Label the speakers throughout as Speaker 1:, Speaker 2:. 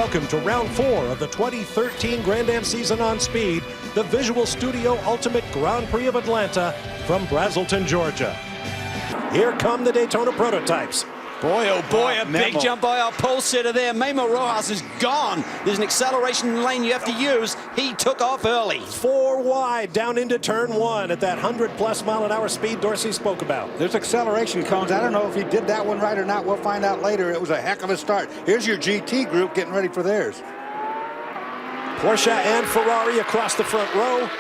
Speaker 1: welcome to round 4 of the 2013 Grand Am season on speed, the Visual Studio Ultimate Grand Prix of Atlanta from Braselton, Georgia. Here come the Daytona prototypes.
Speaker 2: Boy, oh boy, a big jump by our pole sitter there. Memo Rojas is gone. There's an acceleration lane you have to use. He took off early.
Speaker 1: 4 wide down into turn 1 at that 100+ mile-an-hour speed Dorsey spoke about.
Speaker 3: There's acceleration cones. I don't know if he did that one right or not. We'll find out later. It was a heck of a start. Here's your GT group getting ready for theirs.
Speaker 1: Porsche and Ferrari across the front row.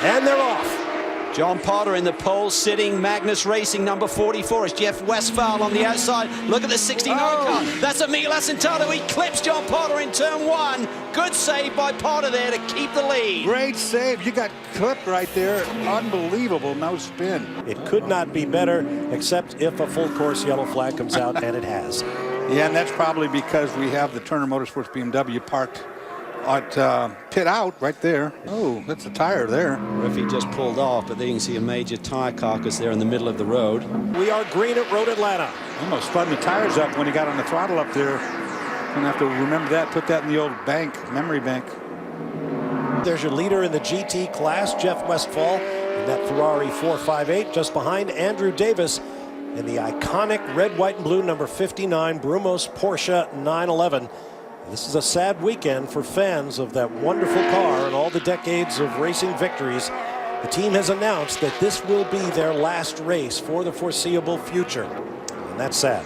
Speaker 1: And they're off.
Speaker 2: John Potter in the pole sitting. Magnus Racing number 44 is Jeff Westphal on the outside. Look at the 69 car. That's Emil Asentado. He clips John Potter in turn 1. Good save by Potter there to keep the lead.
Speaker 3: Great save. You got clipped right there. Unbelievable. No spin.
Speaker 1: It could not be better, except if a full course yellow flag comes out, and it has.
Speaker 3: Yeah, and that's probably because we have the Turner Motorsports BMW parked at pit out right there. Oh, that's a tire there.
Speaker 2: Referee just pulled off, but there you can see a major tire carcass there in the middle of the road.
Speaker 1: We are green at Road Atlanta.
Speaker 3: Almost spun the tires up when he got on the throttle up there. Gonna have to remember that, put that in the old bank, memory bank.
Speaker 1: There's your leader in the GT class, Jeff Westphal, in that Ferrari 458, just behind Andrew Davis in the iconic red, white, and blue number 59 Brumos Porsche 911. This is a sad weekend for fans of that wonderful car and all the decades of racing victories. The team has announced that this will be their last race for the foreseeable future, and that's sad.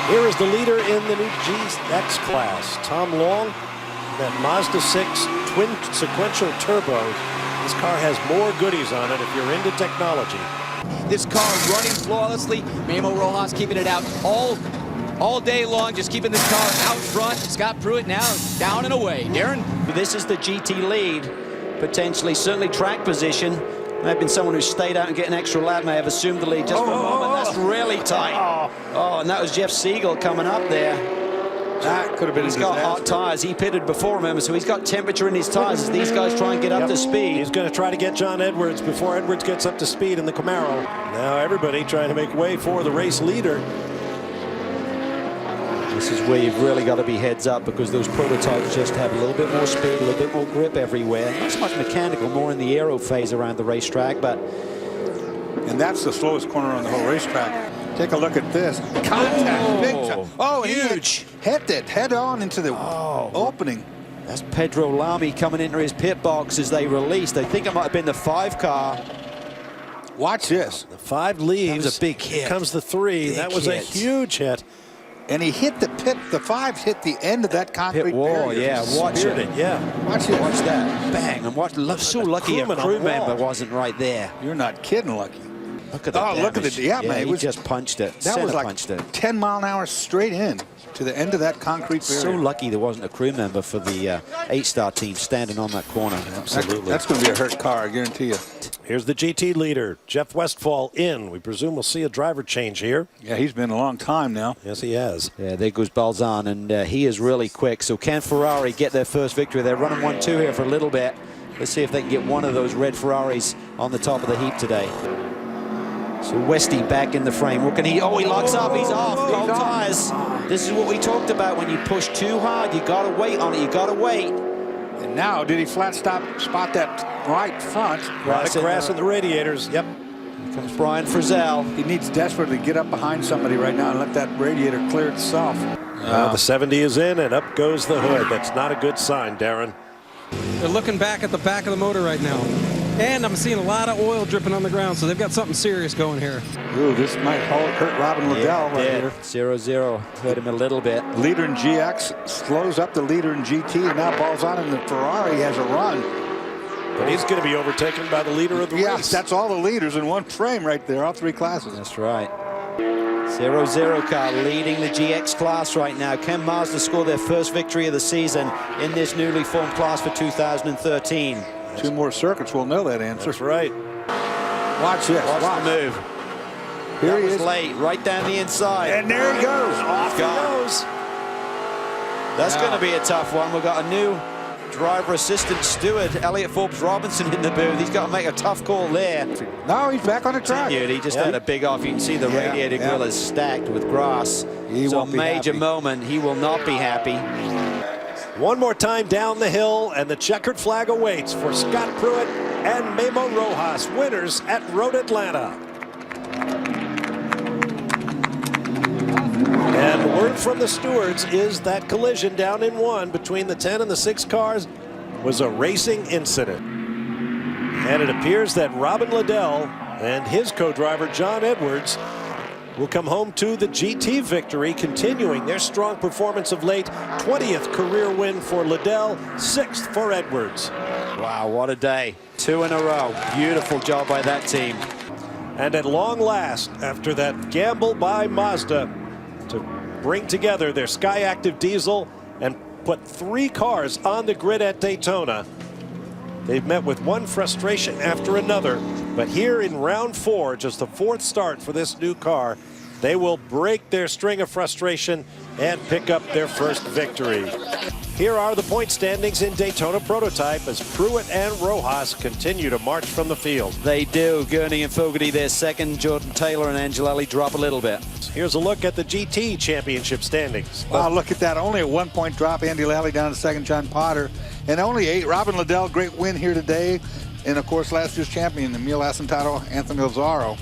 Speaker 1: Here is the leader in the new GX class, Tom Long, that Mazda 6 twin sequential turbo. This car has more goodies on it if you're into technology.
Speaker 4: This car running flawlessly. Memo Rojas keeping it out all day long, just keeping this car out front. Scott Pruitt now down and away. Darren?
Speaker 2: This is the GT lead, potentially, certainly track position. May have been someone who stayed out and get an extra lap, may have assumed the lead just for a moment. That's really tight. Oh, and that was Jeff Siegel coming up there.
Speaker 3: That could have been.
Speaker 2: He's got hot tires. He pitted before, remember, so he's got temperature in his tires as these guys try and get up to speed.
Speaker 1: He's going to try to get John Edwards before Edwards gets up to speed in the Camaro. Now everybody trying to make way for the race leader.
Speaker 2: This is where you've really got to be heads up, because those prototypes just have a little bit more speed, a little bit more grip everywhere. Not so much mechanical, more in the aero phase around the racetrack, but...
Speaker 3: And that's the slowest corner on the whole racetrack. Take a look at this. Contact, big time. Oh, huge. Hit it head on into the opening.
Speaker 2: That's Pedro Lamy coming into his pit box as they released. I think it might have been the 5 car.
Speaker 3: Watch this.
Speaker 1: The 5 leaves.
Speaker 2: That was a big hit.
Speaker 1: Here comes the 3. That was a huge hit.
Speaker 3: And he hit the pit. The 5s hit the end of that concrete
Speaker 2: pit wall.
Speaker 3: barrier.
Speaker 2: Yeah, watch it.
Speaker 1: Yeah,
Speaker 3: watch it.
Speaker 2: Watch that. Bang. And watch. So lucky a crew member wasn't right there.
Speaker 3: You're not kidding, lucky.
Speaker 2: Look at that.
Speaker 3: Oh, look at it. Yeah, man.
Speaker 2: He just punched it.
Speaker 3: That was like 10 mile an hour straight in to the end of that concrete barrier.
Speaker 2: So lucky there wasn't a crew member for the 8-star team standing on that corner.
Speaker 1: Absolutely.
Speaker 3: That's going to be a hurt car, I guarantee you.
Speaker 1: Here's the GT leader, Jeff Westphal in. We presume we'll see a driver change here.
Speaker 3: Yeah, he's been a long time now.
Speaker 1: Yes, he has.
Speaker 2: Yeah, there goes Balzan, and he is really quick. So can Ferrari get their first victory? They're running 1-2 here for a little bit. Let's see if they can get one of those red Ferraris on the top of the heap today. So Westy back in the frame. What can he? Oh, he locks up. He's off. Cold tires. This is what we talked about. When you push too hard, you got to wait on it. You got to wait.
Speaker 3: And now, did he flat spot that right front?
Speaker 1: Grass in the radiators. Yep.
Speaker 2: Here comes Brian Frizzell.
Speaker 3: He needs desperately to get up behind somebody right now and let that radiator clear itself.
Speaker 1: The 70 is in, and up goes the hood. That's not a good sign, Darren.
Speaker 5: They're looking back at the back of the motor right now. And I'm seeing a lot of oil dripping on the ground, so they've got something serious going here.
Speaker 3: Ooh, this might hurt Robin Liddell right here.
Speaker 2: 0-0. Hurt him a little bit.
Speaker 3: Leader in GX slows up the leader in GT, and now balls on him. The Ferrari has a run.
Speaker 1: But he's going to be overtaken by the leader of the race.
Speaker 3: Yes, that's all the leaders in one frame right there, all 3 classes.
Speaker 2: That's right. 0-0 car leading the GX class right now. Can Mazda score their first victory of the season in this newly formed class for 2013?
Speaker 3: 2 more circuits, we'll know that answer.
Speaker 1: That's right.
Speaker 3: Watch this.
Speaker 2: Watch the move.
Speaker 3: Here he is.
Speaker 2: Late, right down the inside.
Speaker 3: And there he goes.
Speaker 1: Off he goes.
Speaker 2: That's going to be a tough one. We've got a new driver assistant steward, Elliot Forbes Robinson, in the booth. He's got to make a tough call there.
Speaker 3: Now he's back on the track.
Speaker 2: He just had a big off. You can see the radiator grill is stacked with grass. So a major moment. He will not be happy.
Speaker 1: One more time down the hill, and the checkered flag awaits for Scott Pruitt and Memo Rojas, winners at Road Atlanta. And word from the stewards is that collision down in 1 between the 10 and the 6 cars was a racing incident. And it appears that Robin Liddell and his co-driver John Edwards will come home to the GT victory, continuing their strong performance of late. 20th career win for Liddell, 6th for Edwards.
Speaker 2: Wow, what a day. 2 in a row. Beautiful job by that team.
Speaker 1: And at long last, after that gamble by Mazda to bring together their Sky Active diesel and put 3 cars on the grid at Daytona, they've met with one frustration after another. But here in round 4, just the 4th start for this new car, they will break their string of frustration and pick up their first victory. Here are the point standings in Daytona Prototype as Pruitt and Rojas continue to march from the field.
Speaker 2: They do. Gurney and Fogarty, their second. Jordan Taylor and Angelelli drop a little bit.
Speaker 1: Here's a look at the GT Championship standings.
Speaker 3: Wow, look at that. Only a 1-point drop. Andy Lally down to second, John Potter. And only 8. Robin Liddell, great win here today. And, of course, last year's champion, Emil Asentado, Anthony Lazaro.